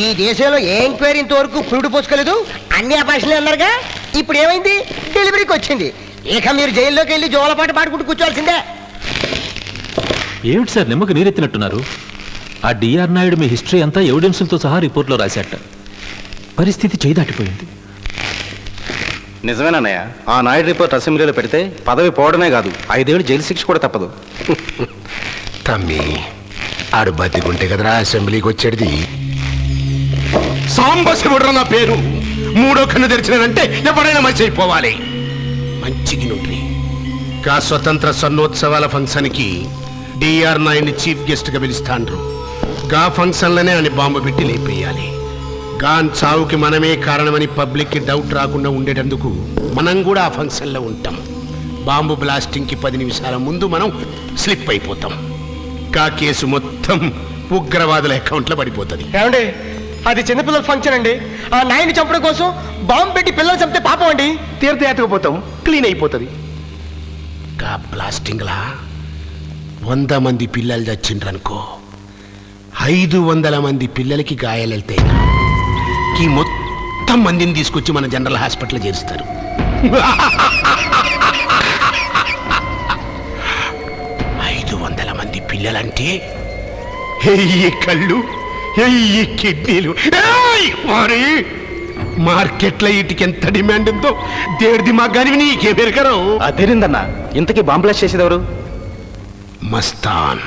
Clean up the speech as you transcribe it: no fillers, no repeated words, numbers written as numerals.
ఈ దేశంలో ఏ ఎంక్వైరీ ఇంతవరకు పురుడు పోసుకోలేదు, అన్ని అపాషన్లు అన్నారుగా. ఇప్పుడు ఏమైంది? డెలివరీకి వచ్చింది. ఇక మీరు జైల్లోకి వెళ్ళి జోలపాట పాడుకుంటూ కూర్చోవాల్సిందే. ఏమిటి సార్ నిమ్మకు నీరెత్తినట్టున్నారు? ఆ డిఆర్ నాయుడు మీ హిస్టరీ అంతా ఎవిడెన్సులతో సహా రిపోర్ట్లో రాశాట. పరిస్థితి చేయి దాటిపోయింది. నిజమేనన్నయ్య, ఆ నాయుడు రిపోర్ట్ అసెంబ్లీలో పెడితే పదవి పోవడమే కాదు 5 ఏళ్ళు జైలు శిక్ష కూడా తప్పదు. తమ్మి ఆడు బతికుంటే కదరా అసెంబ్లీకి వచ్చేది. సాంబశివుడు నా పేరు. 3వ కన్ను తెరిచినారంటే ఎవరైనా మంచి అయిపోవాలి. మంచికి నుండి గా స్వతంత్ర స్వర్ణోత్సవాల ఫంక్షన్కి డిఆర్ నాయుడిని చీఫ్ గెస్ట్ గా పిలుస్తాండ్రు. గా ఫంక్షన్లనే అని బాంబు పెట్టి లేపేయాలి. గాన్ చావుకి మనమే కారణమని పబ్లిక్ కి డౌట్ రాకుండా ఉండేటందుకు మనం కూడా ఆ ఫంక్షన్లో ఉంటాం. బాంబు బ్లాస్టింగ్ కి 10 నిమిషాల ముందు మనం స్లిప్ అయిపోతాం. గా కేసు మొత్తం ఉగ్రవాదుల అకౌంట్లో పడిపోతుంది. ఏమండి, అది చిన్నపిల్లల ఫంక్షన్ అండి. ఆ నాయని చంపడం కోసం బాంబు పెట్టి పిల్లలు చంపితే పాపం అండి. తీర్థయాత్రకు పోతాం, క్లీన్ అయిపోతుంది. గా బ్లాస్టింగ్ లా 100 మంది పిల్లలు చచ్చిండ్రనుకో, 500 మంది పిల్లలకి గాయాలు వెళ్తాయి. ఈ మొత్తం మందిని తీసుకొచ్చి మన జనరల్ హాస్పిటల్ చేరుస్తారు. 500 మంది పిల్లలంటే 1000 కళ్ళు, 1000 కిడ్నీలు. మార్కెట్లో వీటికి ఎంత డిమాండ్ ఉందో దేవుడి దిమాగాని నీకే పెరగరు. అదేరిందన్న, ఇంతకీ బాంబ్ బ్లాస్ట్ చేసేది ఎవరు? మస్తాన్.